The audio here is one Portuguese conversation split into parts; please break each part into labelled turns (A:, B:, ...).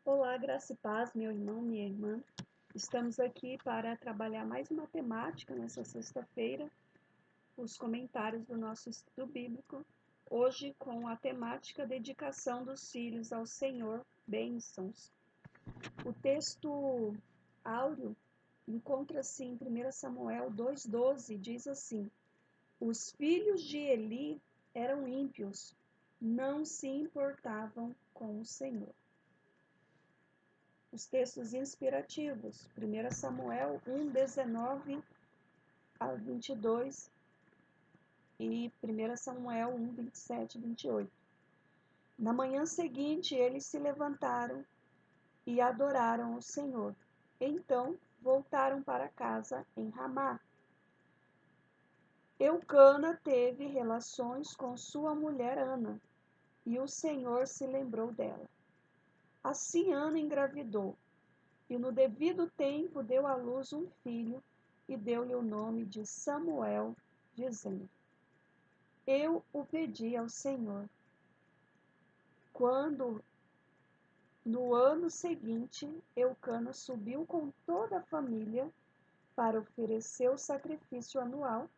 A: Olá, graça e paz, meu irmão, minha irmã. Estamos aqui para trabalhar mais uma temática nessa sexta-feira, os comentários do nosso estudo bíblico, hoje com a temática dedicação dos filhos ao Senhor, bênçãos. O texto áureo encontra-se em 1 Samuel 2,12, diz assim: Os filhos de Eli eram ímpios, não se importavam com o Senhor. Os textos inspirativos, 1 Samuel 1, 19 a 22 e 1 Samuel 1, 27 e 28. Na manhã seguinte, eles se levantaram e adoraram o Senhor. Então, voltaram para casa em Ramá. Eucana teve relações com sua mulher Ana, e o Senhor se lembrou dela. Assim Ana engravidou, e no devido tempo deu à luz um filho, e deu-lhe o nome de Samuel, dizendo: Eu o pedi ao Senhor. Quando, no ano seguinte, Eucana subiu com toda a família para oferecer o sacrifício anual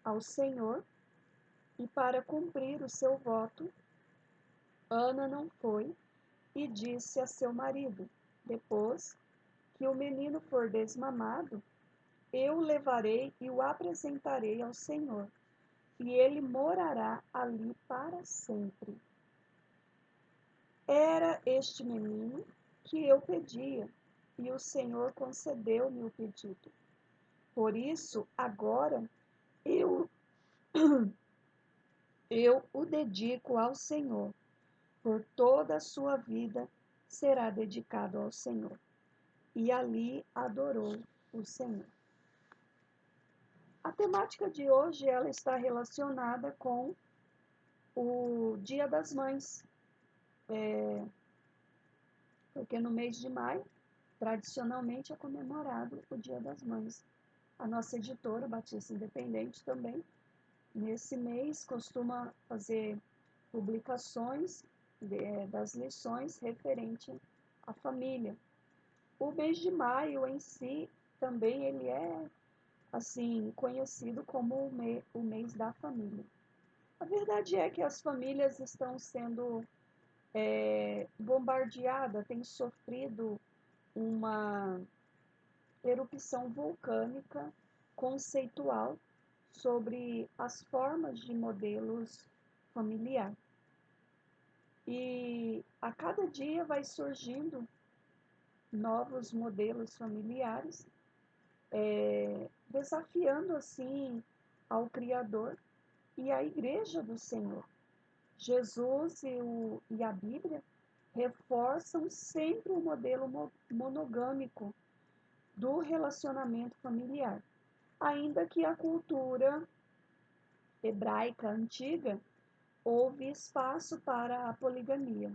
A: ao Senhor, e para cumprir o seu voto, Ana não foi e disse a seu marido: Depois que o menino for desmamado, eu o levarei e o apresentarei ao Senhor, e ele morará ali para sempre. Era este menino que eu pedia, e o Senhor concedeu-me o pedido. Por isso, agora eu, eu o dedico ao Senhor. Por toda a sua vida será dedicado ao Senhor. E ali adorou o Senhor. A temática de hoje ela está relacionada com o Dia das Mães, porque no mês de maio, tradicionalmente, é comemorado o Dia das Mães. A nossa editora, Batista Independente, também, nesse mês, costuma fazer publicações das lições referente à família. O mês de maio em si, também ele é assim conhecido como o mês da família. A verdade é que as famílias estão sendo bombardeadas, têm sofrido uma erupção vulcânica conceitual sobre as formas de modelos familiar. E a cada dia vai surgindo novos modelos familiares, desafiando assim ao Criador e à Igreja do Senhor. Jesus e a Bíblia reforçam sempre o modelo monogâmico do relacionamento familiar, ainda que a cultura hebraica antiga houve espaço para a poligamia.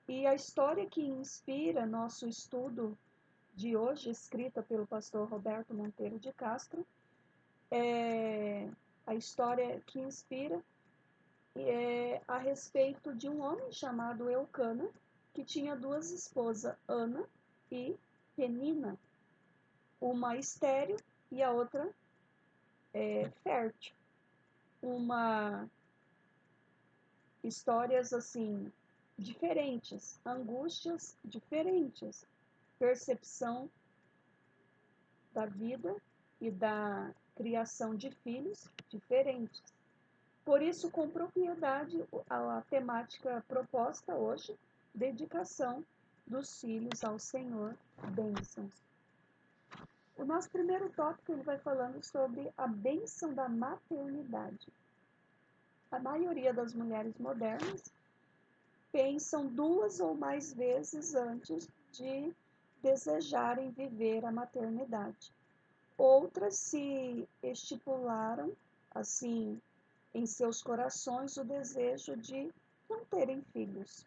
A: E a história que inspira nosso estudo de hoje, escrita pelo pastor Roberto Monteiro de Castro, a história que inspira é a respeito de um homem chamado Eucana, que tinha duas esposas, Ana e Penina, uma estéril e a outra fértil. Histórias assim diferentes, angústias diferentes, percepção da vida e da criação de filhos diferentes. Por isso, com propriedade, a temática proposta hoje, dedicação dos filhos ao Senhor, bênçãos. O nosso primeiro tópico ele vai falando sobre a bênção da maternidade. A maioria das mulheres modernas pensam duas ou mais vezes antes de desejarem viver a maternidade. Outras se estipularam, assim, em seus corações o desejo de não terem filhos.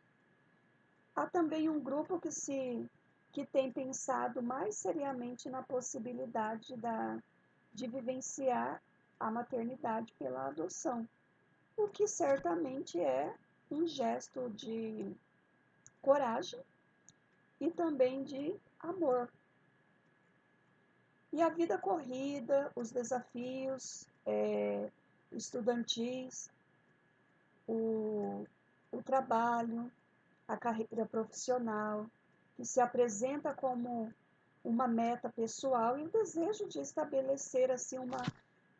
A: Há também um grupo que tem pensado mais seriamente na possibilidade de vivenciar a maternidade pela adoção, o que certamente é um gesto de coragem e também de amor. E a vida corrida, os desafios estudantis, o, o trabalho, a carreira profissional, que se apresenta como uma meta pessoal e o desejo de estabelecer assim uma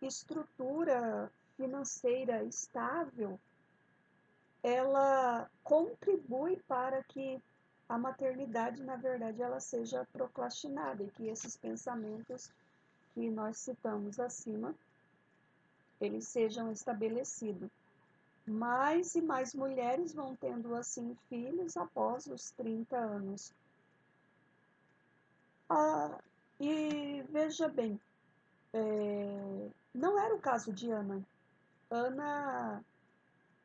A: estrutura financeira estável, ela contribui para que a maternidade, na verdade, ela seja procrastinada e que esses pensamentos que nós citamos acima, eles sejam estabelecidos. Mais e mais mulheres vão tendo assim filhos após os 30 anos. E veja bem, não era o caso de Ana. Ana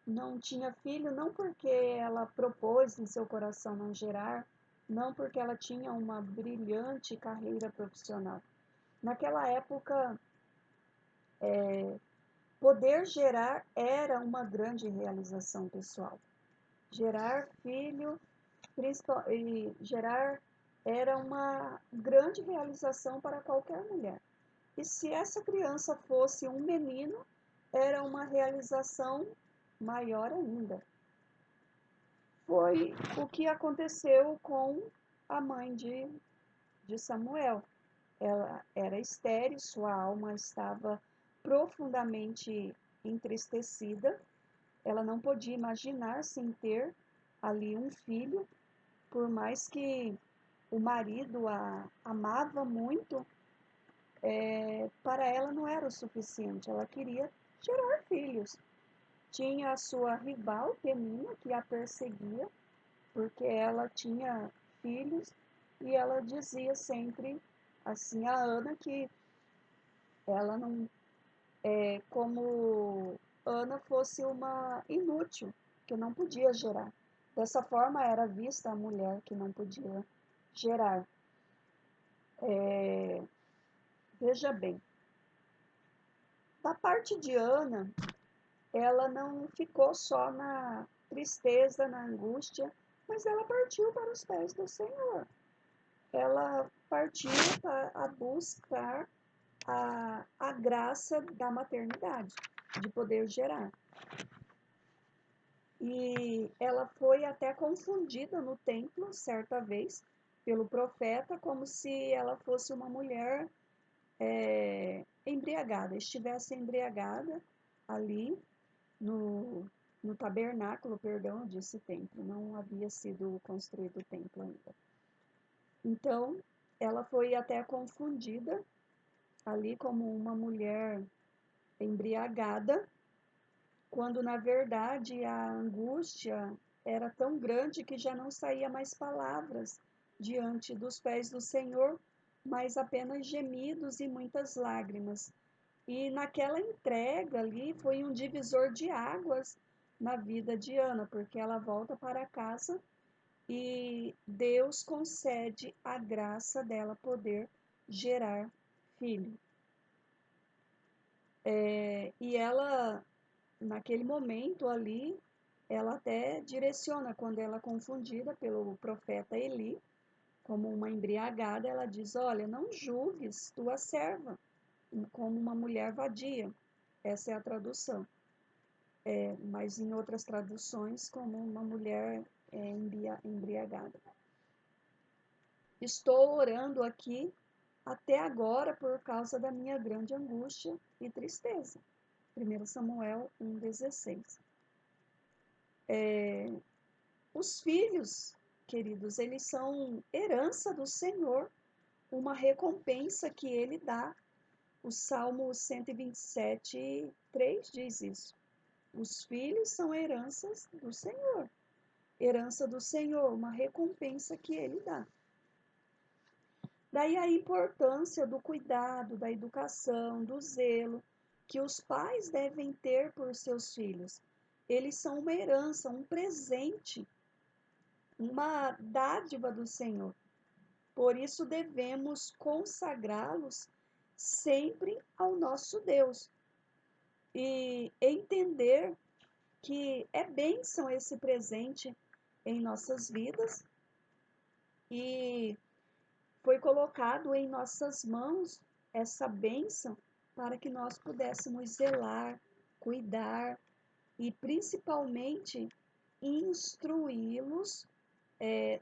A: não tinha filho não porque ela propôs em seu coração não gerar, não porque ela tinha uma brilhante carreira profissional. Naquela época, poder gerar era uma grande realização pessoal. Gerar filho e gerar era uma grande realização para qualquer mulher. E se essa criança fosse um menino, era uma realização maior ainda. Foi o que aconteceu com a mãe de Samuel. Ela era estéril, sua alma estava profundamente entristecida. Ela não podia imaginar sem ter ali um filho, por mais que o marido a amava muito, para ela não era o suficiente. Ela queria gerar filhos. Tinha a sua rival, Penina, que a perseguia, porque ela tinha filhos, e ela dizia sempre assim a Ana que ela não, como Ana fosse uma inútil, que não podia gerar. Dessa forma era vista a mulher que não podia gerar. Veja bem, da parte de Ana, ela não ficou só na tristeza, na angústia, mas ela partiu para os pés do Senhor. Ela partiu a buscar a graça da maternidade, de poder gerar. E ela foi até confundida no templo, certa vez, pelo profeta, como se ela fosse uma mulher embriagada, estivesse embriagada ali no tabernáculo, perdão, disse templo, não havia sido construído o templo ainda. Então, ela foi até confundida ali como uma mulher embriagada, quando na verdade a angústia era tão grande que já não saía mais palavras diante dos pés do Senhor, mas apenas gemidos e muitas lágrimas. E naquela entrega ali foi um divisor de águas na vida de Ana, porque ela volta para casa e Deus concede a graça dela poder gerar filho. E ela, naquele momento ali, ela até direciona, quando ela é confundida pelo profeta Eli, como uma embriagada, ela diz: olha, não julgues tua serva como uma mulher vadia. Essa é a tradução. Mas em outras traduções, como uma mulher embriagada. Estou orando aqui até agora por causa da minha grande angústia e tristeza. 1 Samuel 1,16. Os filhos, queridos, eles são herança do Senhor, uma recompensa que ele dá. O Salmo 127, 3 diz isso. Os filhos são heranças do Senhor. Herança do Senhor, uma recompensa que ele dá. Daí a importância do cuidado, da educação, do zelo que os pais devem ter por seus filhos. Eles são uma herança, um presente, uma dádiva do Senhor. Por isso devemos consagrá-los sempre ao nosso Deus e entender que é bênção esse presente em nossas vidas e foi colocado em nossas mãos essa bênção para que nós pudéssemos zelar, cuidar e principalmente instruí-los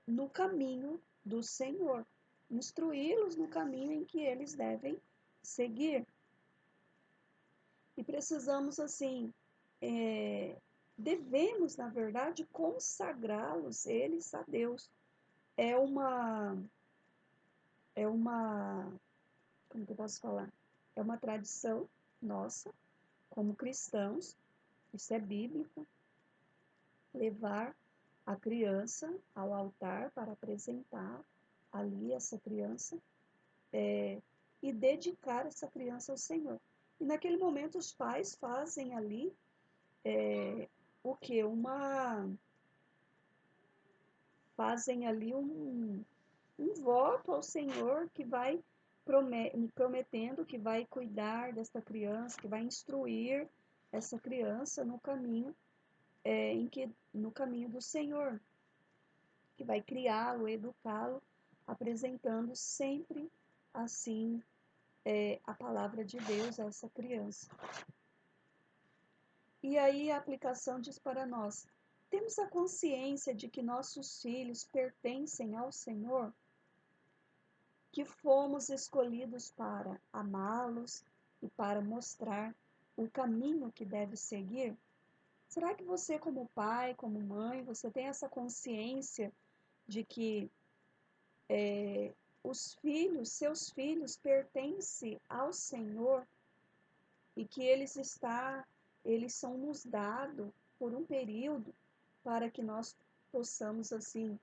A: no caminho do Senhor, instruí-los no caminho em que eles devem seguir. E precisamos, assim, devemos, na verdade, consagrá-los, eles, a Deus. É uma, como que eu posso falar? É uma tradição nossa, como cristãos, isso é bíblico, levar a criança ao altar para apresentar ali essa criança e dedicar essa criança ao Senhor. E naquele momento os pais fazem ali o que? Fazem ali um voto ao Senhor que vai prometendo que vai cuidar desta criança, que vai instruir essa criança no caminho no caminho do Senhor, que vai criá-lo, educá-lo, apresentando sempre assim a palavra de Deus a essa criança. E aí a aplicação diz para nós: temos a consciência de que nossos filhos pertencem ao Senhor, que fomos escolhidos para amá-los e para mostrar o caminho que deve seguir? Será que você, como pai, como mãe, você tem essa consciência de que seus filhos pertencem ao Senhor e que eles são nos dados por um período para que nós possamos assim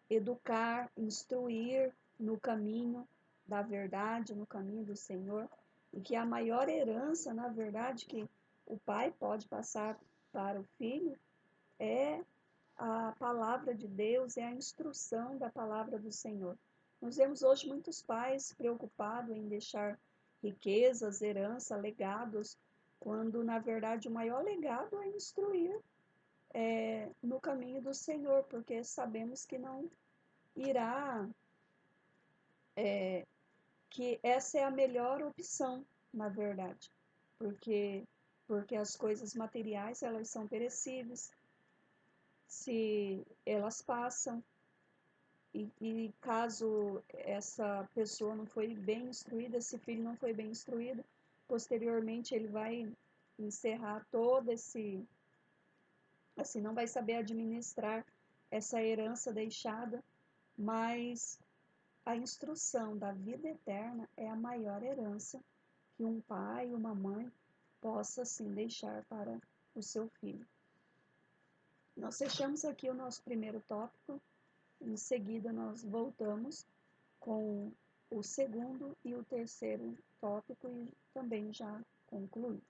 A: educar, instruir no caminho da verdade, no caminho do Senhor, e que a maior herança, na verdade, que o pai pode passar para o filho é a palavra de Deus, é a instrução da palavra do Senhor. Nós vemos hoje muitos pais preocupados em deixar riquezas, herança, legados, quando na verdade o maior legado é instruir no caminho do Senhor, porque sabemos que não irá, que essa é a melhor opção, na verdade, porque as coisas materiais elas são perecíveis, se elas passam, e caso essa pessoa não foi bem instruída, esse filho não foi bem instruído, posteriormente ele vai encerrar todo esse, assim, não vai saber administrar essa herança deixada, mas a instrução da vida eterna é a maior herança que um pai e uma mãe possa, assim, deixar para o seu filho. Nós fechamos aqui o nosso primeiro tópico. Em seguida, nós voltamos com o segundo e o terceiro tópico e também já concluído.